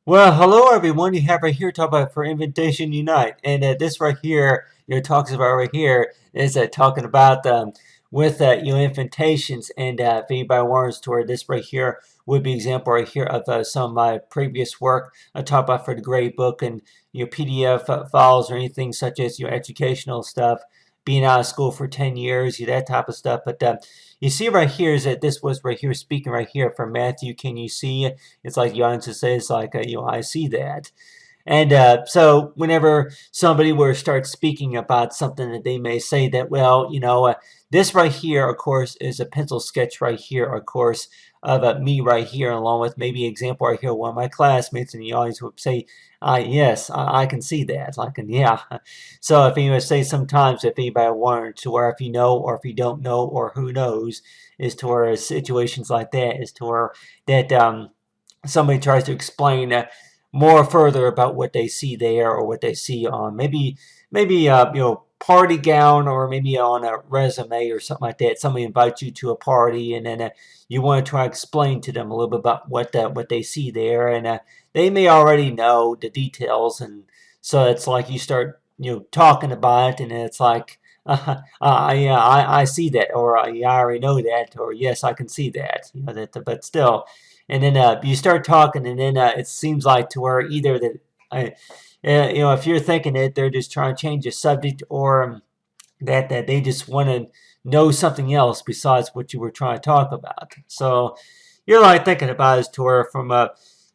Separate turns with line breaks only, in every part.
Well, hello everyone. You have right here talk about for Invitation Unite, and this right here, talks about right here is talking about with invitations, and if anybody wants to, where this right here would be example right here of some of my previous work. I talk about for the grade book and PDF files or anything such as your educational stuff, being out of school for 10 years, that type of stuff. But you see right here is that this was right here speaking right here from Matthew. Can you see? It's like Jan says, like, I see that. And so whenever somebody were to start speaking about something that they may say that, well, this right here, of course, is a pencil sketch right here, of course, of me right here, along with maybe an example right here, one of my classmates in the audience would say, yes, I can see that. I can, yeah. So if you would say sometimes, if anybody wanted to, where if you know, or if you don't know, or who knows, is to where situations like that, is to where that somebody tries to explain more further about what they see there or what they see on maybe party gown, or maybe on a resume or something like that. Somebody invites you to a party, and then you want to try to explain to them a little bit about what they see there, and they may already know the details, and so it's like you start talking about it, and it's like yeah, I see that, or yeah, I already know that, or yes, I can see that, but still. And then you start talking, and then it seems like to where either that, if you're thinking that they're just trying to change the subject, or that they just want to know something else besides what you were trying to talk about. So you're like thinking about it to where from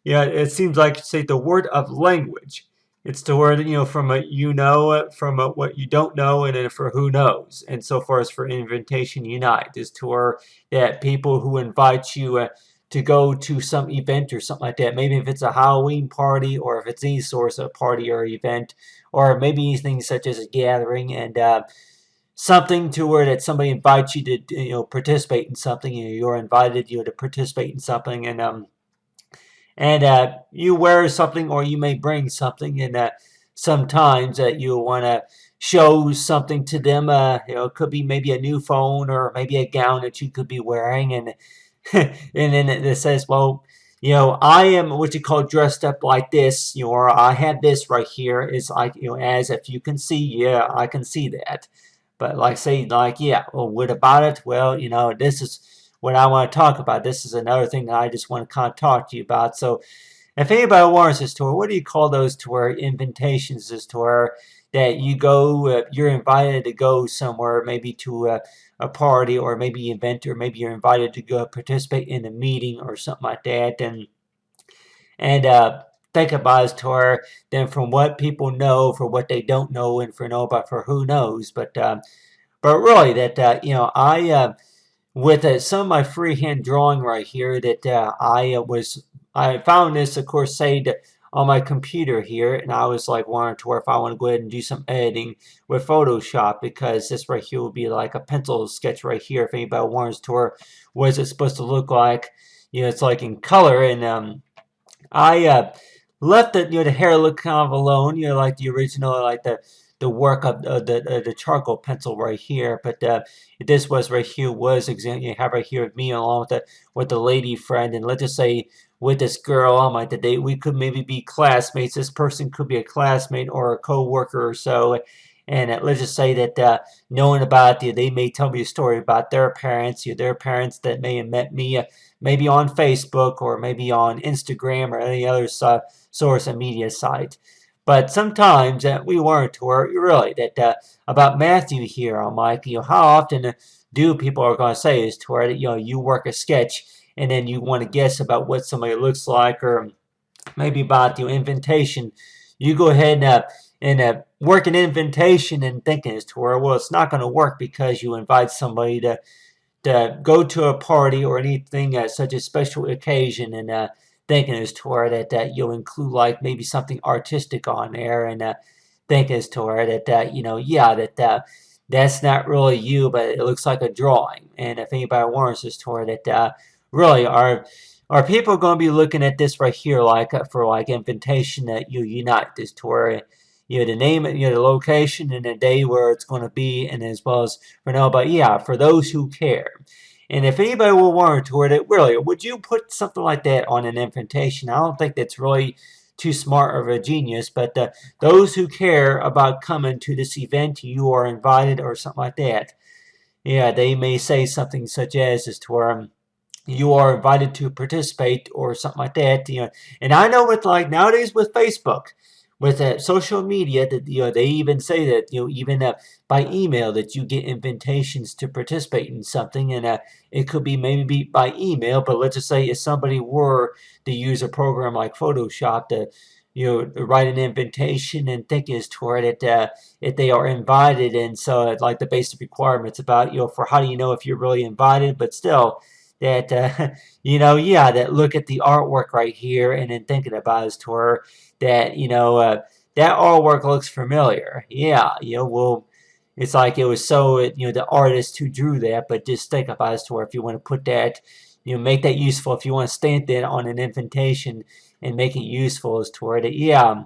it seems like say the word of language. It's to where from a from a what you don't know, and then for who knows, and so far as for Invitation Unite is to where that people who invite you to go to some event or something like that. Maybe if it's a Halloween party, or if it's any sort of party or event, or maybe anything such as a gathering, and something to where that somebody invites you to participate in something. You're invited to participate in something, and you wear something, or you may bring something, and sometimes you want to show something to them. It could be maybe a new phone, or maybe a gown that you could be wearing, and and then it says, well, I am what you call dressed up like this, or I have this right here. It's like, as if you can see, yeah, I can see that. But like say, like, yeah, well, what about it? Well, this is what I want to talk about. This is another thing that I just want to kind of talk to you about. So if anybody wants this tour, what do you call those tour invitations? This tour that you go, you're invited to go somewhere, maybe to a party, or maybe an event, or maybe you're invited to go participate in a meeting or something like that, and think about his tour. Then from what people know, for what they don't know, and for know about for who knows, but really that I with some of my freehand drawing right here that I found this, of course, saved on my computer here, and I was like wanting to where if I want to go ahead and do some editing with Photoshop, because this right here would be like a pencil sketch right here. If anybody wants to, where what is it supposed to look like? It's like in color, and I left the hair look kind of alone, like the original, like the work of the charcoal pencil right here. But this was right here was you have right here with me, along with the lady friend, and let's just say with this girl on my date, we could maybe be classmates. This person could be a classmate or a co-worker or so. And let's just say that knowing about they may tell me a story about their parents, their parents that may have met me maybe on Facebook, or maybe on Instagram, or any other source of media site. But sometimes we weren't to really that about Matthew here. I'm like, how often do people are going to say is to where that you work a sketch, and then you want to guess about what somebody looks like, or maybe about your invitation. You go ahead and work an invitation and thinking as to where, well, it's not going to work because you invite somebody to go to a party or anything such a special occasion, and thinking as to where that you'll include like maybe something artistic on there, and thinking as to where that yeah, that's not really you, but it looks like a drawing. And if anybody wants us to where that really are people going to be looking at this right here like for like invitation that you unite this to where the name, the location, and the day where it's going to be, and as well as for now. But yeah, for those who care, And if anybody will warrant toward it, really, would you put something like that on an invitation? I don't think that's really too smart of a genius, but those who care about coming to this event, you are invited or something like that. Yeah, they may say something such as to where you are invited to participate or something like that. And I know with like nowadays with Facebook, with social media, that they even say that even by email that you get invitations to participate in something, and it could be maybe by email. But let's just say if somebody were to use a program like Photoshop to write an invitation and think as toward it if they are invited, and so like the basic requirements about for how do you know if you're really invited, but still that yeah, that look at the artwork right here and then thinking about as to where that that artwork looks familiar. Yeah, well, it's like it was so the artist who drew that, but just think about as to where if you want to put that, make that useful, if you want to stamp that on an invitation and make it useful as to where that, yeah.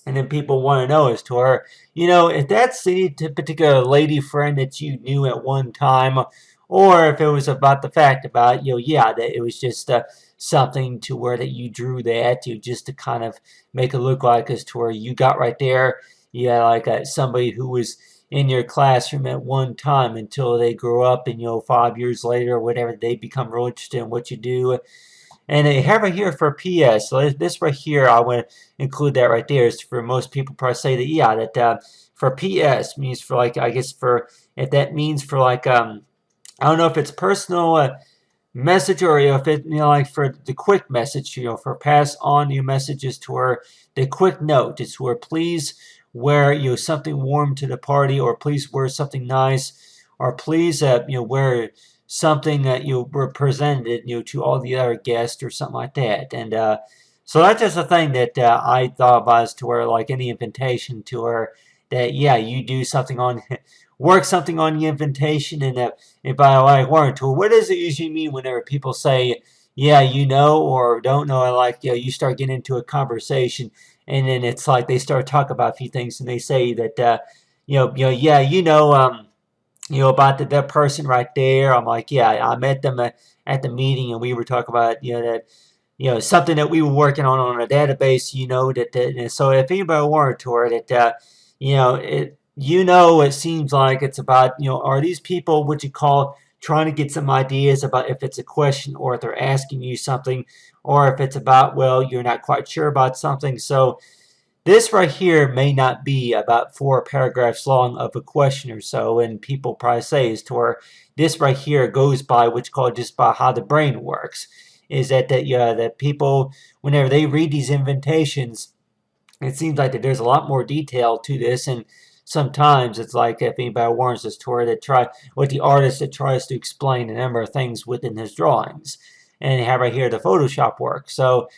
And then people want to know as to where, if that's any particular lady friend that you knew at one time, or if it was about the fact about, yeah, that it was just something to where that you drew that to just to kind of make it look like as to where you got right there, yeah, like somebody who was in your classroom at one time until they grow up and, 5 years later or whatever, they become real interested in what you do. And they have right here for PS. So this right here, I want to include that right there. Is for most people probably say that, yeah, that for PS means for like, I guess for, if that means for like, I don't know if it's personal message or if it, like for the quick message, for pass on your messages to her, the quick note. It's where please wear, something warm to the party, or please wear something nice, or please, wear something that you were presented, to all the other guests or something like that. And so that's just a thing that I thought about as to where like any invitation to her that, yeah, you do something on, work something on the invitation. And by like warrant tool, what does it usually mean whenever people say, yeah, or don't know, like, you start getting into a conversation and then it's like they start talking about a few things and they say that, yeah, about that person right there. I'm like, yeah, I met them at the meeting and we were talking about, that, something that we were working on a database, and so if anybody wanted to her that, it seems like it's about, are these people what you call trying to get some ideas about if it's a question or if they're asking you something, or if it's about, well, you're not quite sure about something. So this right here may not be about 4 paragraphs long of a question or so, and people probably say is to where this right here goes by what you call just by how the brain works. Is that people, whenever they read these invitations, it seems like that there's a lot more detail to this, and sometimes it's like if anybody warns us to where they try with the artist that tries to explain a number of things within his drawings, and you have right here the Photoshop work. So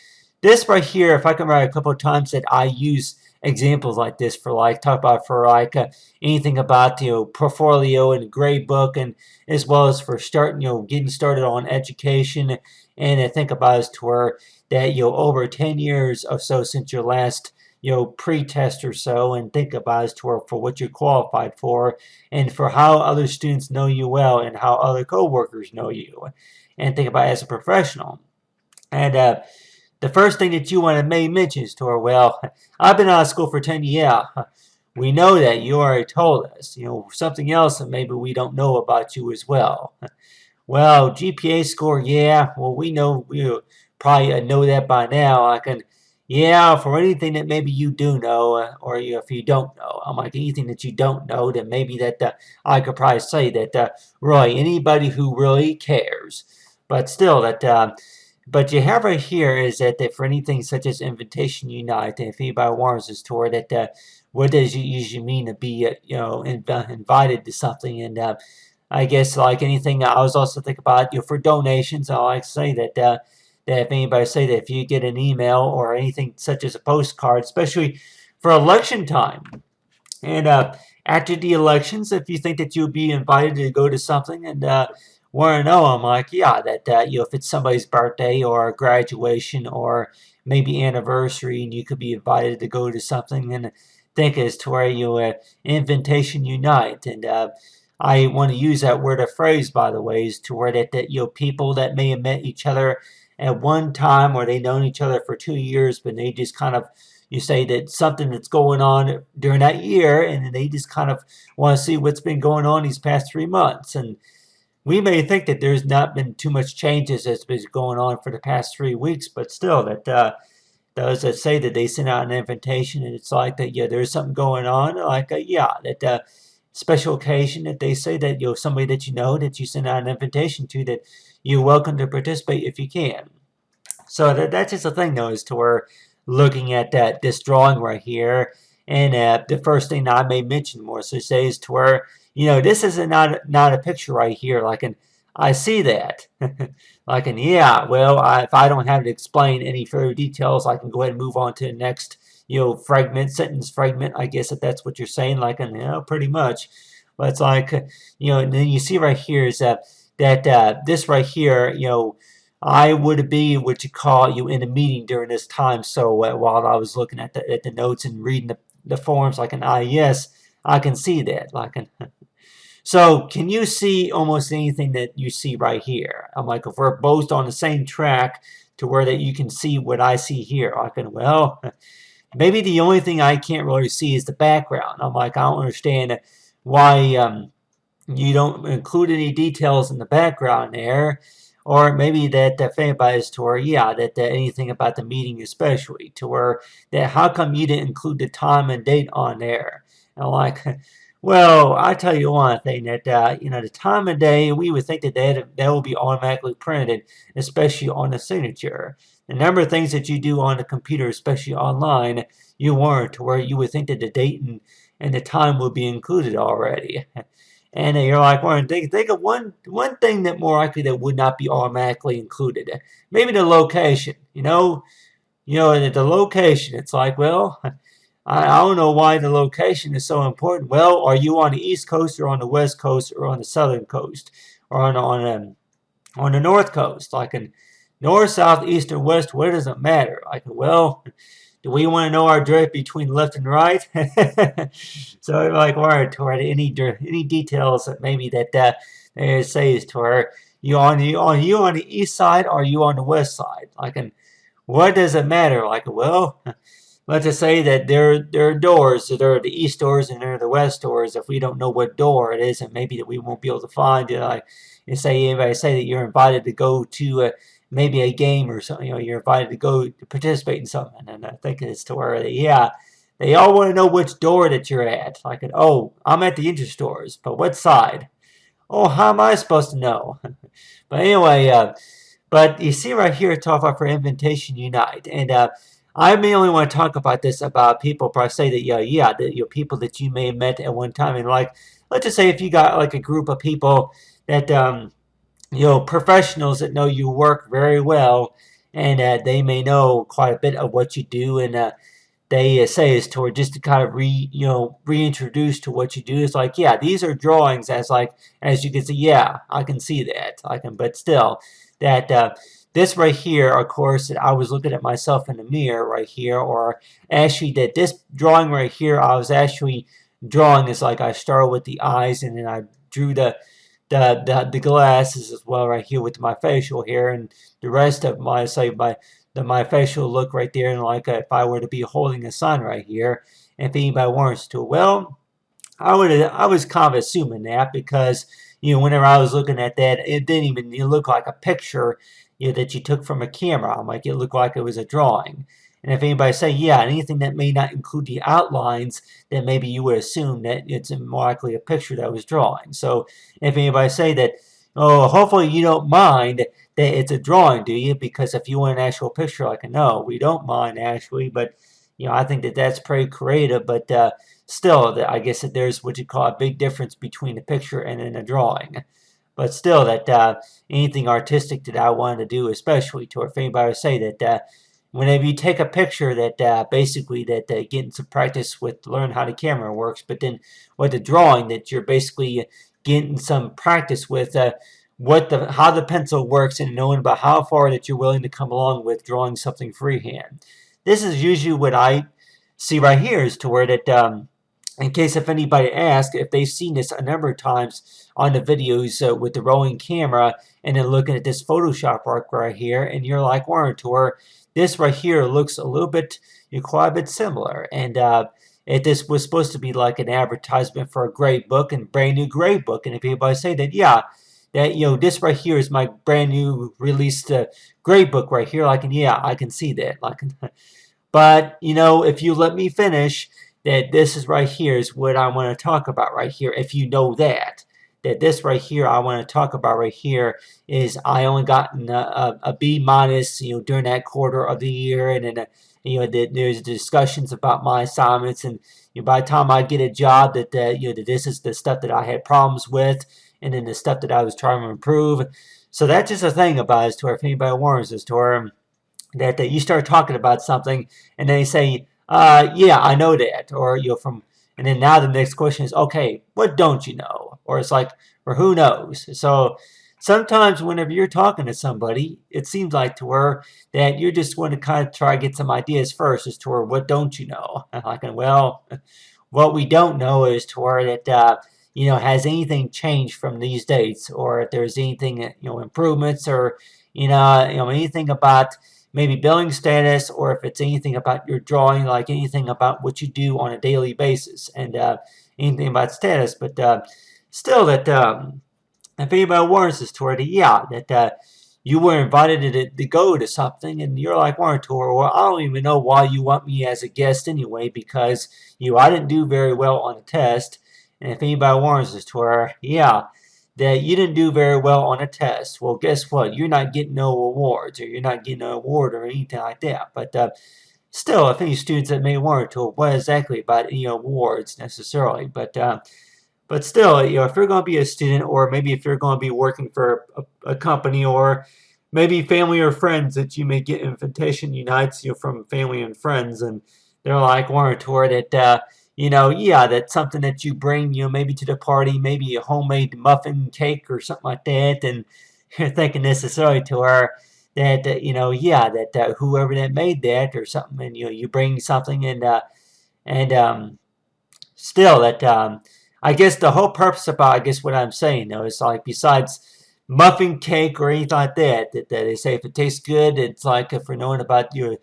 this right here, if I can write a couple of times that I use examples like this for like talk about for like anything about portfolio and grade book, and as well as for starting getting started on education, and I think about as to where that over 10 years or so since your last pre-test or so, and think about as to where for what you're qualified for, and for how other students know you well and how other co-workers know you, and think about as a professional. And the first thing that you want to maybe mention is to her, well, I've been out of school for 10 years. Yeah, we know that. You already told us. Something else that maybe we don't know about you as well. Well, GPA score, yeah. Well, we know, probably know that by now. I can, yeah, for anything that maybe you do know, or if you don't know. I'm like, anything that you don't know, then maybe that I could probably say that, really, anybody who really cares. But still, but you have right here is that for anything such as Invitation Unite, and if anybody wants us to that, what does it usually mean to be, invited to something? And I guess like anything, I was also thinking about, for donations, I like to say that if anybody say that if you get an email or anything such as a postcard, especially for election time, and after the elections, if you think that you'll be invited to go to something and want to know, I'm like, yeah, that if it's somebody's birthday or graduation or maybe anniversary, and you could be invited to go to something, and think as to where invitation unite, and I want to use that word or phrase, by the way, is to where that people that may have met each other at one time or they known each other for 2 years, but they just kind of, you say that something that's going on during that year, and they just kind of want to see what's been going on these past 3 months. And we may think that there's not been too much changes that's been going on for the past 3 weeks, but still, that those that say that they send out an invitation and it's like that, yeah, there's something going on, like, yeah, that special occasion that they say that, somebody that you know that you send out an invitation to, that you're welcome to participate if you can. So that's just a thing, though, is to where looking at this drawing right here, and the first thing that I may mention more so say is to where, this is not a picture right here, like an, I see that. Like an, yeah, well, if I don't have to explain any further details, I can go ahead and move on to the next, sentence fragment, I guess, if that's what you're saying, like an, pretty much. But it's like, and then you see right here is that this right here, I would be what you call you in a meeting during this time. So while I was looking at the notes and reading the forms, like an yes, I can see that. Like an, so can you see almost anything that you see right here? I'm like, if we're both on the same track to where that you can see what I see here, I can, well, maybe the only thing I can't really see is the background. I'm like, I don't understand why you don't include any details in the background there. Or maybe that anybody is to where, yeah, that anything about the meeting especially, to where that how come you didn't include the time and date on there? And I'm like, well, I tell you one thing that the time and day, we would think that that will be automatically printed, especially on the signature. The number of things that you do on the computer, especially online, you weren't, to where you would think that the date and the time would be included already. And you're like, well, think of one thing that more likely that would not be automatically included. Maybe the location. The location. It's like, well, I don't know why the location is so important. Well, are you on the East Coast or on the West Coast or on the Southern Coast or on the North Coast? Like in North, South, East, or West, where does it matter? Like, well, do we want to know our drift between left and right? So, like, or any details that maybe that they say is to where you on the east side or you on the west side? Like, and what does it matter? Like, well, let's just say that there are doors. So there are the east doors and there are the west doors. If we don't know what door it is, and maybe that we won't be able to find it, like, and say anybody say that you're invited to go to maybe a game or something, you're invited to go to participate in something, and I think it's to where they all want to know which door that you're at. Like, oh, I'm at the entrance doors, but what side? Oh, how am I supposed to know? But anyway, but you see right here, talk about for Invitation Unite, and I mainly want to talk about this about people, probably say that that people that you may have met at one time, and like, let's just say if you got like a group of people that professionals that know you work very well, and they may know quite a bit of what you do, and they say is toward just to kind of reintroduce to what you do. It's like, yeah, these are drawings as you can see, yeah, I can see that, but still, that this right here, of course, I was looking at myself in the mirror right here, or actually that this drawing right here, I was actually drawing is like I started with the eyes, and then I drew the glasses as well right here with my facial hair, and the rest of my my facial look right there, and like if I were to be holding a sign right here, if anybody wants to, well, I was kind of assuming that because whenever I was looking at that, it didn't even look like a picture that you took from a camera. I'm like, it looked like it was a drawing. And if anybody say, yeah, anything that may not include the outlines, then maybe you would assume that it's more likely a picture that was drawing. So if anybody say that, oh, hopefully you don't mind that it's a drawing, do you? Because if you want an actual picture, like, no, we don't mind actually, but I think that that's pretty creative, but still, I guess that there's what you call a big difference between a picture and in a drawing. But still, that anything artistic that I wanted to do, especially to if anybody would say that whenever you take a picture that basically that getting some practice with learn how the camera works, but then with the drawing that you're basically getting some practice with how the pencil works and knowing about how far that you're willing to come along with drawing something freehand. This is usually what I see right here is to where that in case if anybody asks if they've seen this a number of times on the videos with the rolling camera, and then looking at this Photoshop work right here, and you're like, Warrentor, this right here looks a little bit, quite a bit similar. And this was supposed to be like an advertisement for a grade book, and brand new grade book. And if anybody say that, yeah, that this right here is my brand new released grade book right here, like, and yeah, I can see that. Like, but if you let me finish, that this is right here is what I want to talk about right here. If you know that this right here I want to talk about right here is I only gotten a B minus, during that quarter of the year, and then there's discussions about my assignments, and by the time I get a job, that that this is the stuff that I had problems with, and then the stuff that I was trying to improve. So that's just a thing about it, to where if anybody warns us, to where that you start talking about something, and they say, yeah, I know that, or and then now the next question is, okay, what don't you know? Or it's like, or who knows? So sometimes whenever you're talking to somebody, it seems like to where that you're just going to kind of try to get some ideas first, as to where what don't you know? Like, well, what we don't know is to where that has anything changed from these dates, or if there's anything improvements, or anything about maybe billing status, or if it's anything about your drawing, like anything about what you do on a daily basis, and anything about status. But still, that if anybody warns us toward it, yeah, that you were invited to go to something, and you're like, Warren Tour, well, I don't even know why you want me as a guest anyway, because I didn't do very well on a test. And if anybody warns us toward, yeah, that you didn't do very well on a test, well, guess what? You're not getting no awards, or you're not getting an award or anything like that. But still, if any students that may warrant to what exactly about any awards necessarily, but still, if you're going to be a student, or maybe if you're going to be working for a company, or maybe family or friends, that you may get invitation unites from family and friends, and they're like warrant toward it. Yeah, that's something that you bring, maybe to the party, maybe a homemade muffin cake or something like that, and you're thinking necessarily to her that, yeah, that whoever that made that or something, and, you bring something, and still that, I guess the whole purpose about, I guess what I'm saying, though, is like, besides muffin cake or anything like that they say if it tastes good, it's like if we're knowing about the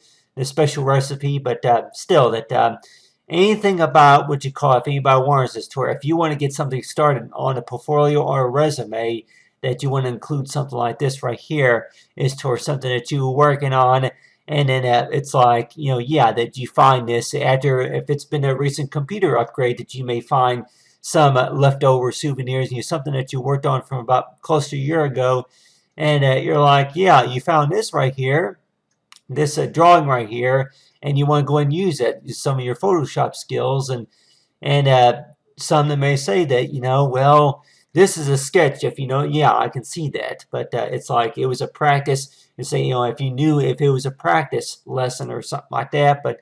special recipe, but still that, anything about what you call, if anybody warns us to where if you want to get something started on a portfolio or a resume, that you want to include something like this right here, is towards something that you were working on, and then it's like, yeah, that you find this after, if it's been a recent computer upgrade, that you may find some leftover souvenirs, something that you worked on from about close to a year ago, and you're like, yeah, you found this right here, this drawing right here, and you want to go and use it, some of your Photoshop skills, and some that may say that, well, this is a sketch, if yeah, I can see that, but it's like it was a practice, and say, if you knew if it was a practice lesson or something like that, but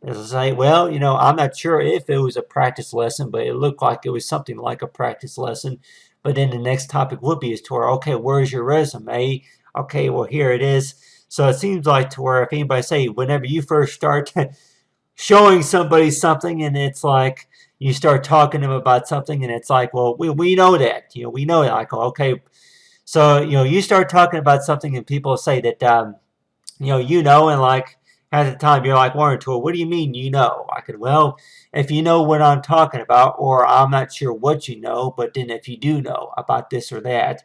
as I say, well, I'm not sure if it was a practice lesson, but it looked like it was something like a practice lesson. But then the next topic would be is to where, okay, where's your resume? Okay, well, here it is. So it seems like to where if anybody say, whenever you first start showing somebody something, and it's like you start talking to them about something, and it's like, well, we know that, we know it. Like, okay, so you start talking about something, and people say that, and like at the time you're like, Warren Tool, what do you mean I could, well, if you know what I'm talking about, or I'm not sure what you know, but then if you do know about this or that,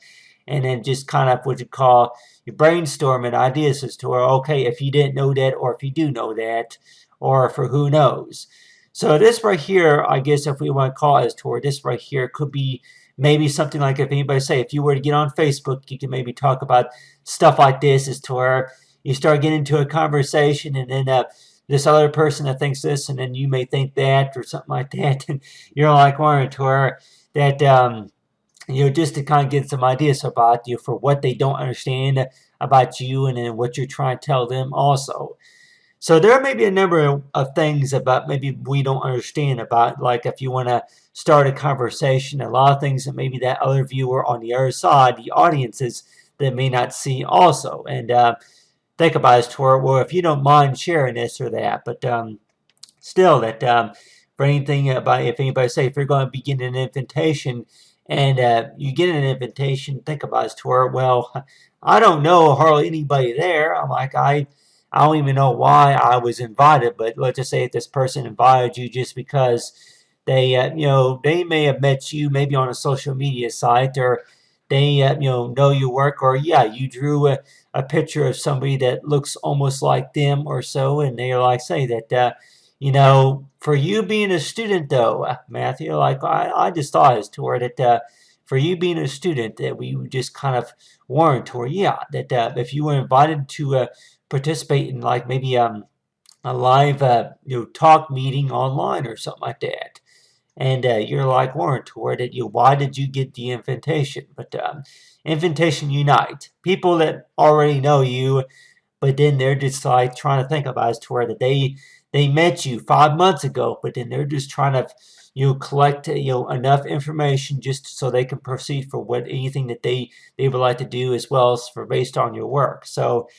and then just kind of what you call your brainstorming ideas as to where, okay, if you didn't know that, or if you do know that, or for who knows. So this right here, I guess if we want to call it as to where this right here could be maybe something like, if anybody say, if you were to get on Facebook, you can maybe talk about stuff like this, as to where you start getting into a conversation, and then this other person that thinks this, and then you may think that, or something like that, and you're like, Warren, to where that, just to kind of get some ideas about you for what they don't understand about you, and then what you're trying to tell them also. So there may be a number of things about maybe we don't understand about, like if you want to start a conversation, a lot of things that maybe that other viewer on the other side, the audiences, that may not see also. And think about it, to where, well, if you don't mind sharing this or that, but still that for anything about, if anybody say, if you're going to be getting an invitation and you get an invitation, think about it to where, well, I don't know hardly anybody there. I'm like, I don't even know why I was invited, but let's just say if this person invited you just because they, they may have met you maybe on a social media site, or they, know your work, or yeah, you drew a picture of somebody that looks almost like them or so, and they're like, say that, for you being a student though, Matthew, like I just thought as to where that, for you being a student, that we just kind of warned to where, yeah, that if you were invited to participate in like maybe a live talk meeting online or something like that, and you're like Warren toward it, why did you get the invitation? But invitation unite people that already know you, but then they're just like trying to think about it to where that they met you 5 months ago, but then they're just trying to collect enough information just so they can proceed for what anything that they would like to do, as well as for based on your work. So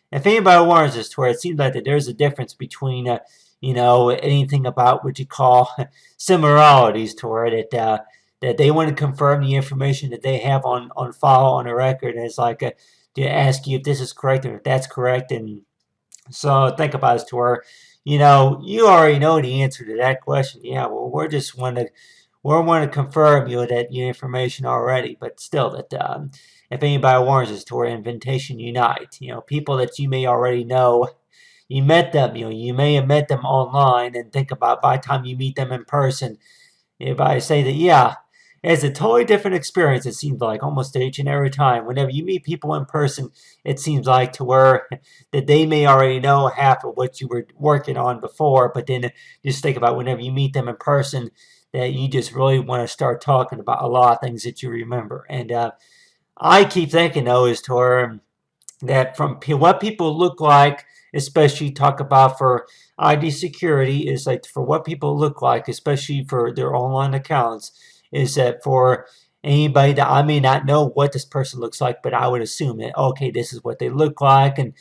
if anybody warns us to where it seems like that there's a difference between, anything about what you call similarities to where that they want to confirm the information that they have on file on a record, and it's like to ask you if this is correct and if that's correct. And so think about it to where, you already know the answer to that question. Yeah, well, we want to confirm that your information already, but still that if anybody warns us to where invitation unite, people that you may already know, you met them, you may have met them online, and think about by the time you meet them in person, if I say that, yeah, it's a totally different experience, it seems like, almost each and every time. Whenever you meet people in person, it seems like to where that they may already know half of what you were working on before, but then just think about whenever you meet them in person, that you just really want to start talking about a lot of things that you remember. And I keep thinking, though, is to where that from what people look like, especially talk about for ID security, is like for what people look like, especially for their online accounts, is that for anybody that I may not know what this person looks like, but I would assume that, okay, this is what they look like. And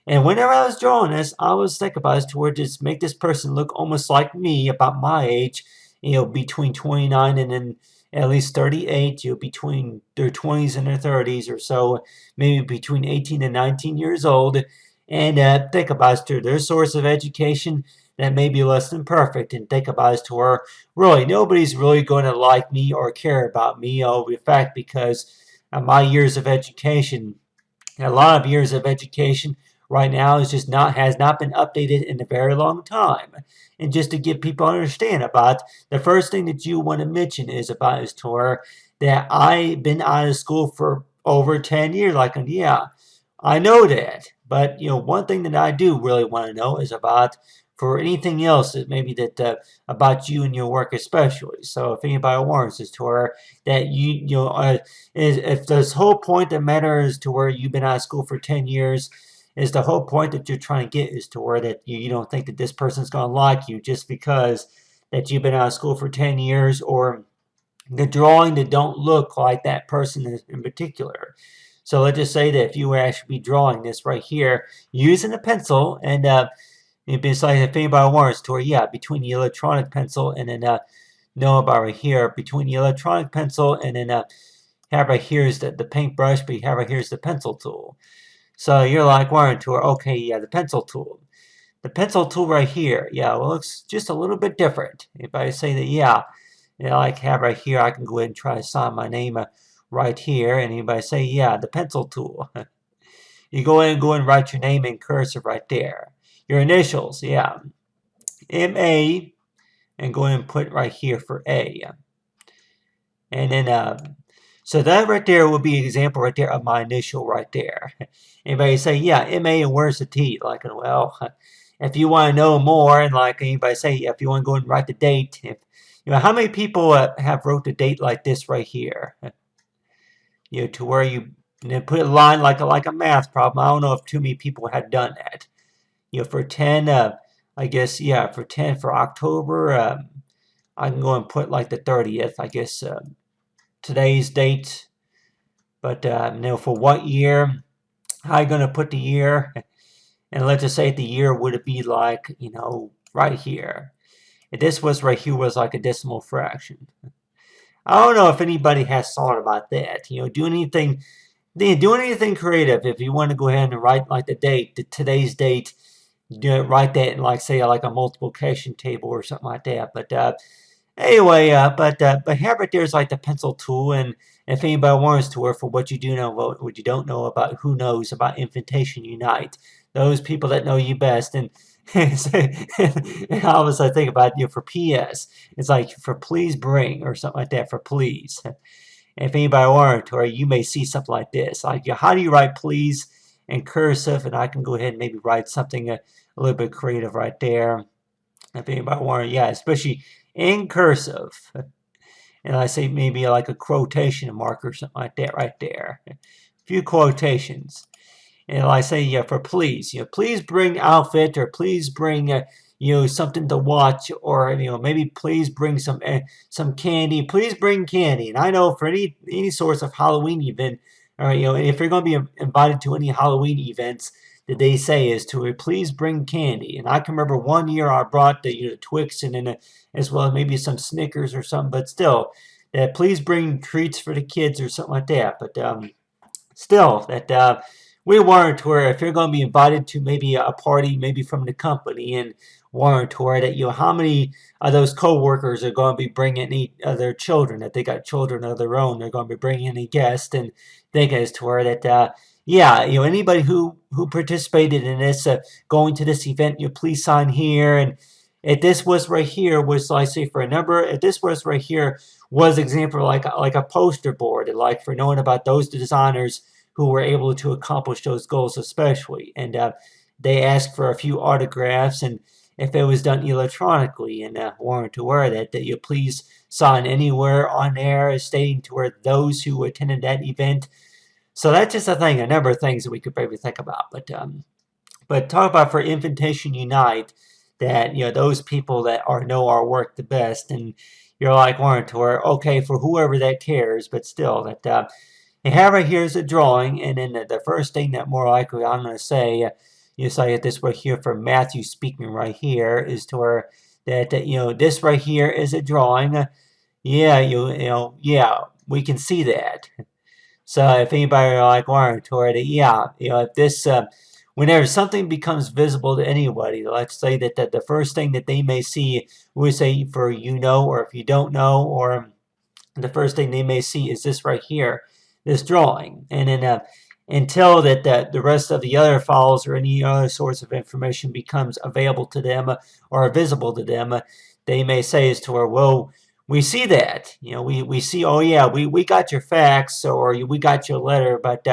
whenever I was drawing this, I was thinking about it to where just make this person look almost like me, about my age, between 29 and then at least 38, between their 20s and their 30s or so, maybe between 18 and 19 years old. And think about it, their source of education that may be less than perfect. And think about it to where really nobody's really going to like me or care about me over the fact, because of my years of education, a lot of years of education right now has not been updated in a very long time. And just to give people understand about, the first thing that you want to mention is about is to where that I've been out of school for over 10 years. Like, yeah, I know that. But, one thing that I do really want to know is about for anything else that maybe that about you and your work especially. So if anybody warns us to where that is, if this whole point that matters to where you've been out of school for 10 years, is the whole point that you're trying to get is to where that you don't think that this person's going to like you just because that you've been out of school for 10 years, or the drawing that don't look like that person in particular. So let's just say that if you were actually drawing this right here using a pencil, and it's like if anybody wants to, or yeah, between the electronic pencil and then know about right here, between the electronic pencil and then have right here is the paintbrush, but you have right here is the pencil tool. So you're like, Warren Tour, okay, yeah, the pencil tool. The pencil tool right here, yeah, well, looks just a little bit different. If I say that, yeah, like have right here, I can go ahead and try to sign my name right here. And anybody say, yeah, the pencil tool. You go ahead and write your name in cursive right there. Your initials, yeah, M-A, and go ahead and put right here for A. And then, so that right there will be an example right there of my initial right there. Anybody say, yeah, M-A, and where's the T? Like, well, if you want to know more, and like anybody say, if you want to go and write the date, if how many people have wrote the date like this right here? To where you put a line like a math problem. I don't know if too many people had done that. For 10, I guess, yeah, for 10 for October, I can go and put like the 30th, I guess, today's date. But for what year, how you going to put the year? And let's just say the year would it be like, right here. this was right here was like a decimal fraction. I don't know if anybody has thought about that. Do anything creative. If you want to go ahead and write like today's date, write that in like say like a multiplication table or something like that. But anyway, but here right there is like the pencil tool, and if anybody wants to, or for what you do know, what you don't know about, who knows about Invitation Unite, those people that know you best, and and I was I think about for PS, it's like for please bring or something like that for please. If anybody wants, or you may see something like this, like how do you write please in cursive, and I can go ahead and maybe write something a little bit creative right there. If anybody wants, yeah, especially in cursive. And I say maybe like a quotation mark or something like that right there. A few quotations. And I say, yeah, for please, please bring outfit, or please bring, something to watch, or maybe please bring some candy. Please bring candy. And I know for any sorts of Halloween event, or if you're going to be invited to any Halloween events, that they say is to please bring candy. And I can remember one year I brought the Twix and then as well as maybe some Snickers or something, but still, that please bring treats for the kids or something like that. But still, that we warrant to where if you're going to be invited to maybe a party, maybe from the company, and warrant to where that how many of those co-workers are going to be bringing any of their children, that they got children of their own, they're going to be bringing any guests, and think as to where that yeah, anybody who participated in this, going to this event, please sign here. And if this was right here was, I say, for a number, if this was right here was example like a poster board, and like for knowing about those designers who were able to accomplish those goals especially. And they asked for a few autographs, and if it was done electronically, and warrant to where that you please sign anywhere on there stating to where those who attended that event. So that's just a thing, a number of things that we could maybe think about. But talk about for Invitation Unite, that those people that know our work the best, and you're like warrant to where, okay, for whoever that cares, but still that you have right here is a drawing, and then the first thing that more likely I'm going to say, you say it this way here for Matthew speaking right here, is to where that this right here is a drawing. Yeah, yeah, we can see that. So if anybody like wanted to it, yeah, if this whenever something becomes visible to anybody, let's say that the first thing that they may see, we say for or if you don't know, or the first thing they may see is this right here, this drawing. And then until the rest of the other files or any other source of information becomes available to them or visible to them, they may say as to where, well, we see that, we see, oh yeah, we got your fax, or we got your letter, but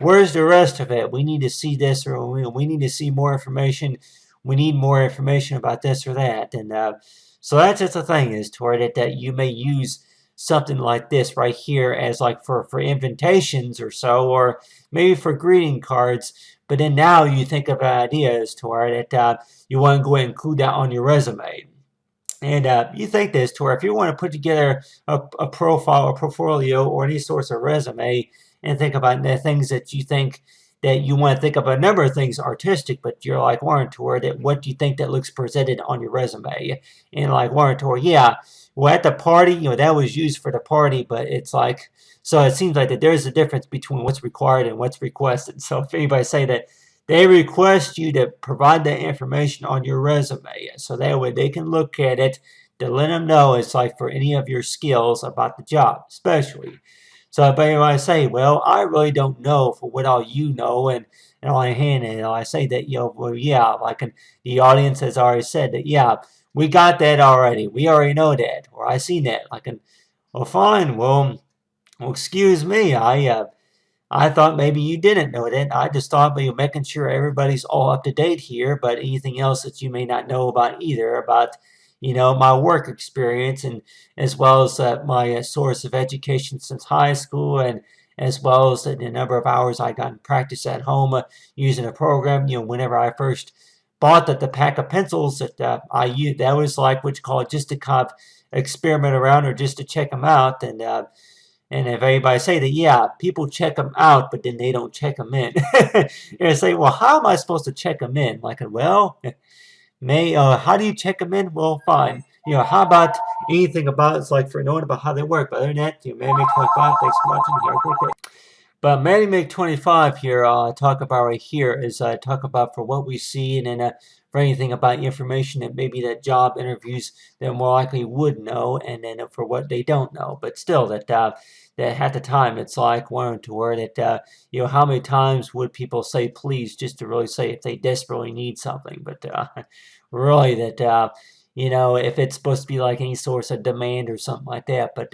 where's the rest of it? We need to see this, or we need to see more information. We need more information about this or that. And so that's just the thing, is toward it that you may use something like this right here as like for invitations or so, or maybe for greeting cards. But then now you think of ideas to where that you want to go ahead and include that on your resume. And you think this to where if you want to put together a profile or portfolio or any source of resume, and think about the things that you think that you want to think of a number of things artistic, but you're like warrant to where that what do you think that looks presented on your resume, and like warrant to where, yeah, well at the party, that was used for the party, but it's like, so it seems like that there's a difference between what's required and what's requested. So if anybody say that they request you to provide that information on your resume, so that way they can look at it to let them know it's like for any of your skills about the job, especially. So if anybody say, well, I really don't know for what all you know, and on the hand, and I say that, well, yeah, like the audience has already said that, yeah, we got that already. We already know that, or I seen that. Like, well, fine. Well, excuse me. I thought maybe you didn't know that. I just thought maybe making sure everybody's all up to date here, but anything else that you may not know about either, about, my work experience, and as well as my source of education since high school, and as well as the number of hours I got in practice at home using a program. Whenever I first bought the pack of pencils that I used, that was like what you call it, just to kind of experiment around or just to check them out. And if everybody say that, yeah, people check them out, but then they don't check them in. And say, well, how am I supposed to check them in? Like, well, how do you check them in? Well, fine. how about anything about it's like for knowing about how they work. But other than that, Manny Make 25. Thanks for watching. Have a great day. But Manny Make 25 here, talk about right here is talk about for what we see, and then for anything about information that maybe that job interviews that more likely would know, and then for what they don't know. But still, that at the time it's like one to where that how many times would people say please just to really say if they desperately need something, but really that if it's supposed to be like any source of demand or something like that, but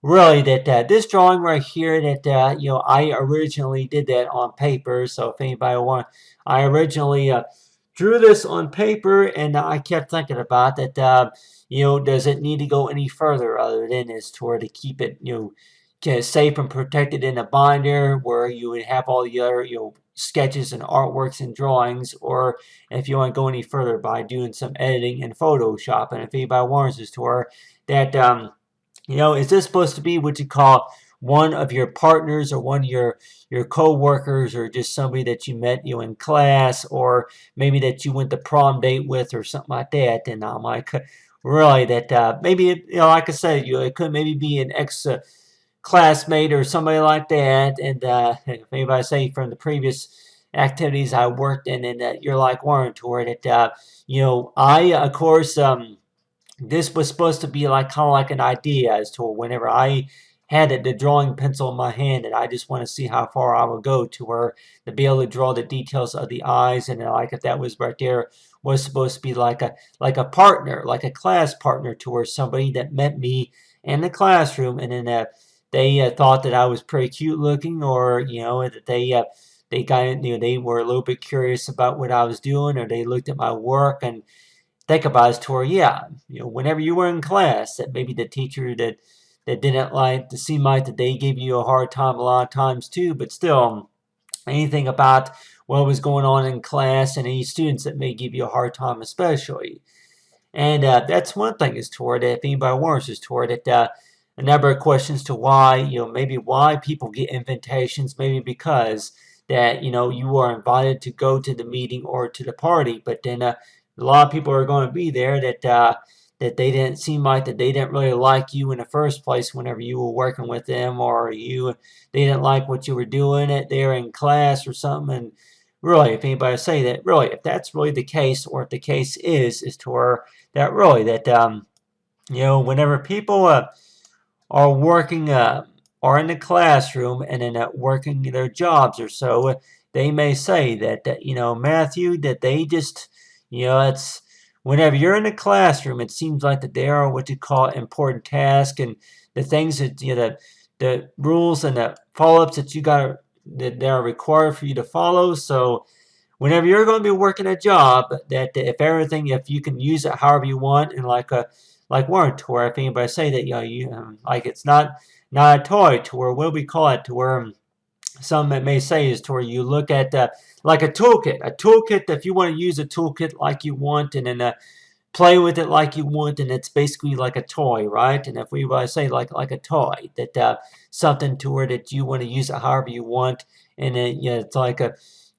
really that this drawing right here that I originally did that on paper. So if anybody want, I originally drew this on paper, and I kept thinking about that. Does it need to go any further other than this to keep it safe and protected in a binder where you would have all the other sketches and artworks and drawings, or if you want to go any further by doing some editing in Photoshop. And if anybody wants this that is this supposed to be what you call one of your partners or one of your co-workers, or just somebody that you met in class, or maybe that you went to prom date with or something like that? And I'm like, really that maybe like I said, it could maybe be an ex classmate or somebody like that. And if anybody say from the previous activities I worked in, and that you're like Warren toward it, I of course this was supposed to be like kind of like an idea as to whenever I had the drawing pencil in my hand, and I just want to see how far I would go to be able to draw the details of the eyes, and like if that was right there was supposed to be like a partner, like a class partner towards somebody that met me in the classroom, and then they thought that I was pretty cute looking, or that they kind of they were a little bit curious about what I was doing, or they looked at my work and think about is whenever you were in class, that maybe the teacher that didn't like to seem like that they gave you a hard time a lot of times too, but still anything about what was going on in class, and any students that may give you a hard time especially. And that's one thing is toward it. If anybody wants is toward it, a number of questions to why, maybe why people get invitations, maybe because that, you are invited to go to the meeting or to the party, but then a lot of people are going to be there that they didn't seem like that they didn't really like you in the first place whenever you were working with them, or they didn't like what you were doing there in class or something. And really, if anybody say that, really, if that's really the case, or if the case is to where that really that whenever people are working are in the classroom and then working their jobs or so, they may say that Matthew, that they just it's whenever you're in the classroom, it seems like that there are what you call important tasks, and the things that the rules and the follow-ups that you got that are required for you to follow. So whenever you're going to be working a job, that if you can use it however you want, and like Warren to where if anybody say that you like it's not a toy to where what do we call it to where some that may say is to where you look at like a toolkit if you want to use a toolkit like you want, and then play with it like you want, and it's basically like a toy, right? And if we say like a toy, that something to where that you want to use it however you want, and then it's like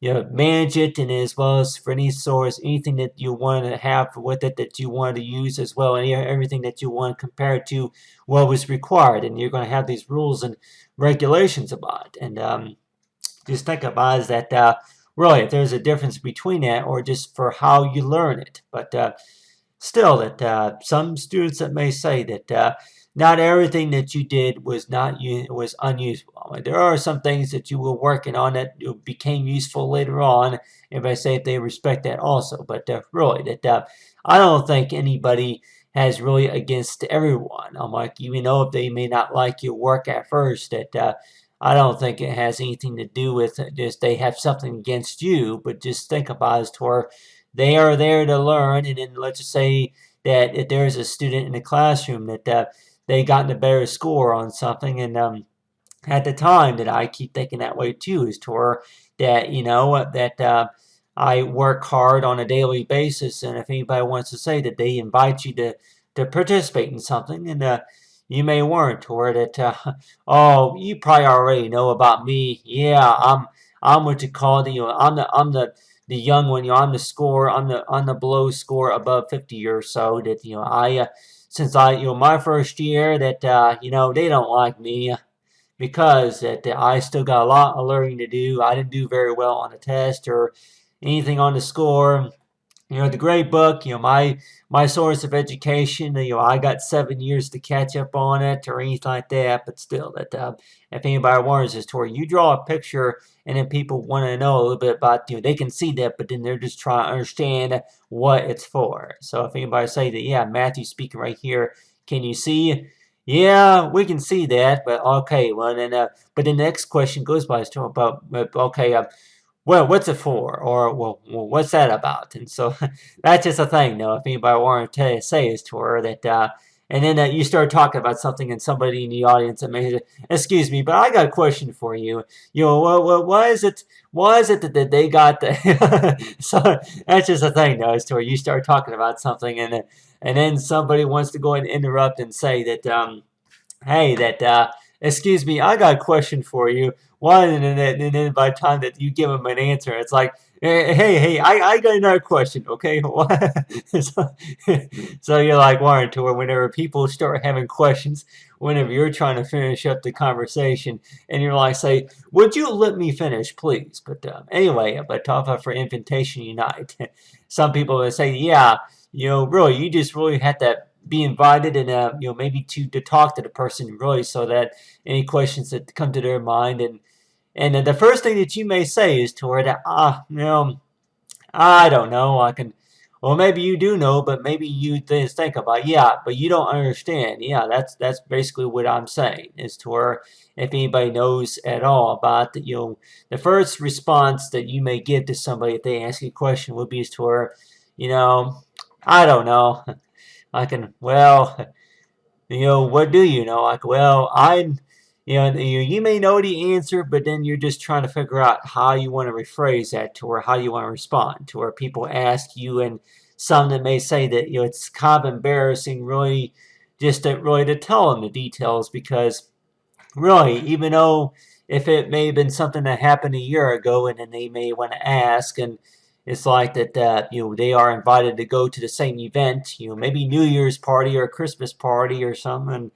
manage it, and as well as for any source, anything that you want to have with it that you want to use as well, and everything that you want compared to what was required, and you're going to have these rules and regulations about it. And just think about is that really if there's a difference between that, or just for how you learn it. But still, that some students that may say that not everything that you did was was unusable. There are some things that you were working on that became useful later on, if I say if they respect that also. But really, that I don't think anybody has really against everyone. I'm like, even though if they may not like your work at first, that I don't think it has anything to do with just they have something against you, but just think about it as to where they are there to learn. And then let's just say that if there is a student in the classroom that they gotten a better score on something, and at the time that I keep thinking that way too, is to where that that I work hard on a daily basis, and if anybody wants to say that they invite you to participate in something, and you may warrant toward it. Oh, you probably already know about me. Yeah, I'm what you call I'm the the young one, on the score, on the below score above 50 or so, that I since I my first year, that they don't like me because that I still got a lot of learning to do. I didn't do very well on the test or anything on the score. The great book, my source of education, I got 7 years to catch up on it or anything like that. But still, that if anybody wants this, to where you draw a picture and then people want to know a little bit about, they can see that, but then they're just trying to understand what it's for. So if anybody say that, yeah, Matthew's speaking right here, can you see? Yeah, we can see that, but okay, well then, but the next question goes by is to about, okay, well, what's it for? Or, well, what's that about? And so that's just a thing, though. If anybody wanted to say is to her that, and then you start talking about something, and somebody in the audience that may say, excuse me, but I got a question for you. Why is it? Why is it that they got the? So that's just a thing, though, is to where you start talking about something, and then somebody wants to go and interrupt and say that, hey, that, excuse me, I got a question for you. Why? And then by the time that you give them an answer, it's like, hey, I got another question, okay? so, so you're like, Warren, to where whenever people start having questions, whenever you're trying to finish up the conversation, and you're like, say, would you let me finish, please? But anyway, but talk about for Invitation Unite. Some people will say, yeah, really, you just really have to be invited and maybe to talk to the person really, so that any questions that come to their mind, and the first thing that you may say is to her that I don't know, I can, well, maybe you do know, but maybe you think about, yeah, but you don't understand. Yeah, that's basically what I'm saying is to her. If anybody knows at all about that, the first response that you may give to somebody if they ask you a question would be to her, I don't know. I can, well, what do you know? Like, well, you may know the answer, but then you're just trying to figure out how you want to rephrase that to, or how you want to respond to, where people ask you, and some that may say that, it's kind of embarrassing, really, just to tell them the details, because really, even though if it may have been something that happened a year ago, and then they may want to ask, and it's like that, they are invited to go to the same event, maybe New Year's party or Christmas party or something, and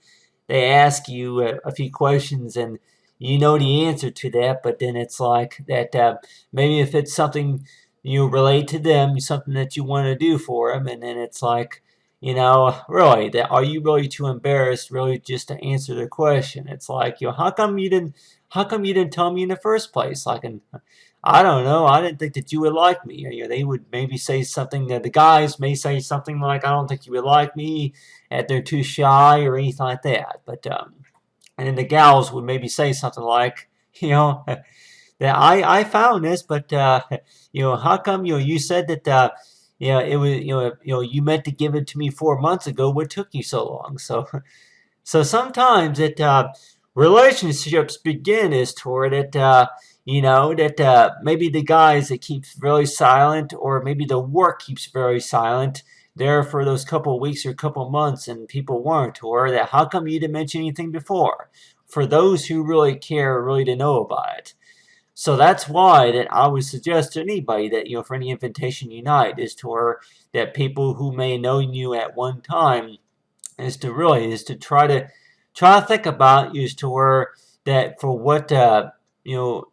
they ask you a few questions, and you know the answer to that, but then it's like that, maybe if it's something you relate to them, something that you want to do for them, and then it's like, really, that are you really too embarrassed, really, just to answer the question? It's like, how come you didn't tell me in the first place? Like, and I don't know, I didn't think that you would like me. Or, they would maybe say something, that the guys may say something like, I don't think you would like me, that they're too shy or anything like that. But and then the gals would maybe say something like, that I found this, but how come you said that it was you meant to give it to me 4 months ago? What took you so long? So so sometimes it relationships begin is toward it. That maybe the guys that keeps very silent, or maybe the work keeps very silent there for those couple of weeks or couple of months, and people weren't, or that how come you didn't mention anything before? For those who really care, really to know about it. So that's why that I would suggest to anybody that, for any Invitation Unite, is to where that people who may know you at one time is to try to think about, is to where that for what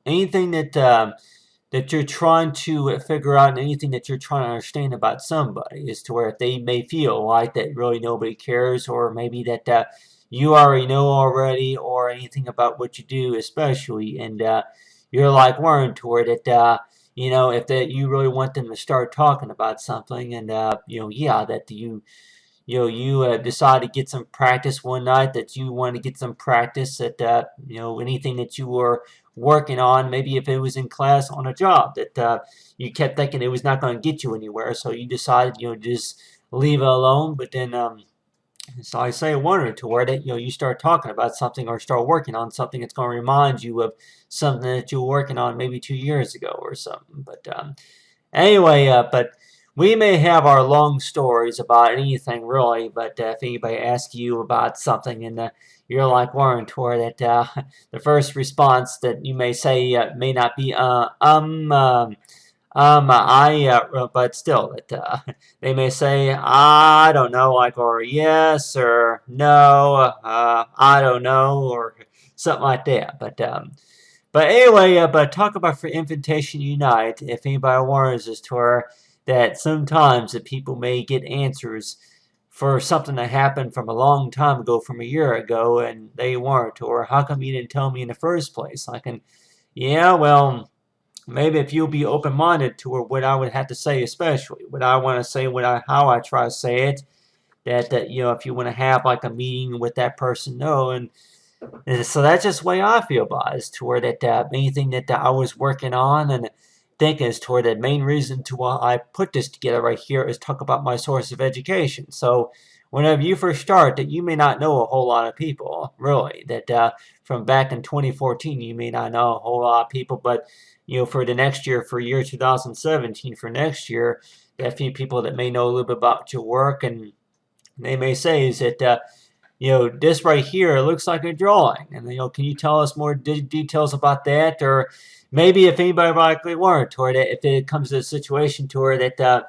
anything that you're trying to figure out, and anything that you're trying to understand about somebody, is to where if they may feel like that really nobody cares, or maybe that you already know already, or anything about what you do especially, and you're like Warren to where that if that you really want them to start talking about something, and yeah, that you decide to get some practice one night, that you want to get some practice at anything that you were working on, maybe if it was in class on a job that you kept thinking it was not going to get you anywhere, so you decided just leave it alone. But then so I say wonder to where that you start talking about something, or start working on something that's going to remind you of something that you were working on maybe 2 years ago or something. But anyway, but we may have our long stories about anything really, but if anybody asks you about something, and you're like Warren Tor, that the first response that you may say may not be but still, they may say, I don't know, like, or yes, or no, I don't know, or something like that. But anyway, but talk about for Invitation Unite, if anybody warns us to her that sometimes the people may get answers for something that happened from a long time ago, from a year ago, and they weren't, or how come you didn't tell me in the first place? Yeah, well, maybe if you'll be open-minded to what I would have to say, especially what I want to say, how I try to say it, that if you want to have like a meeting with that person, no, and so that's just the way I feel about it, is toward that anything that I was working on and thinking is toward the main reason to why I put this together right here is talk about my source of education. So whenever you first start, that you may not know a whole lot of people, really, that from back in 2014, you may not know a whole lot of people, but for the next year, for year 2017, for next year, there are a few people that may know a little bit about your work, and they may say is that this right here looks like a drawing. And, can you tell us more details about that? Or maybe if anybody likely weren't, or that if it comes to a situation to where that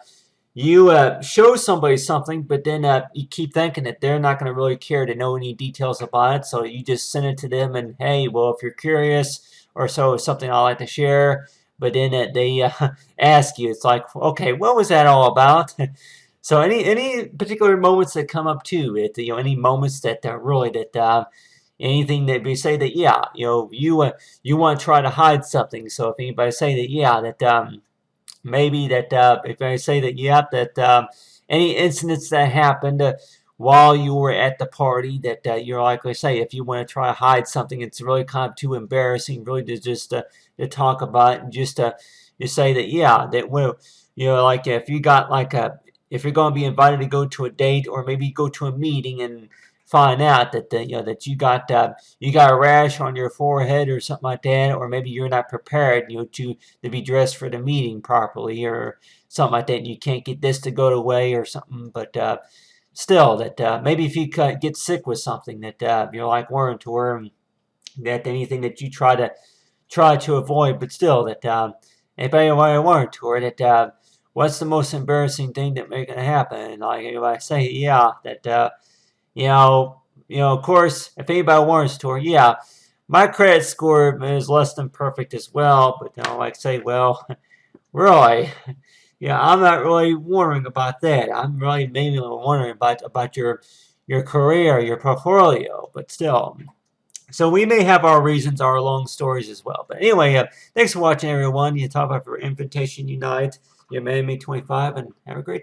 you show somebody something, but then you keep thinking that they're not going to really care to know any details about it. So you just send it to them and, hey, well, if you're curious or so, it's something I'd like to share. But then they ask you, it's like, okay, what was that all about? So any particular moments that come up too, any moments that really that anything that we say that you want to try to hide something. So if anybody say that that maybe that if I say that that any incidents that happened while you were at the party that you're likely to say if you want to try to hide something, it's really kind of too embarrassing, really to just to talk about it, and just you say that that well like if you got like a if you're going to be invited to go to a date or maybe go to a meeting and find out that that you got a rash on your forehead or something like that, or maybe you're not prepared to be dressed for the meeting properly or something like that, and you can't get this to go away or something, but still that maybe if you get sick with something that you're like weren't or that anything that you try to avoid, but still that if anybody weren't or that what's the most embarrassing thing that may gonna happen? Like if I say, that of course, if anybody wants to, my credit score is less than perfect as well. But like say, well, really, I'm not really worrying about that. I'm really mainly wondering about your career, your portfolio. But still, so we may have our reasons, our long stories as well. But anyway, thanks for watching, everyone. You talk about for Invitation Unite. You're May 25, and have a great day.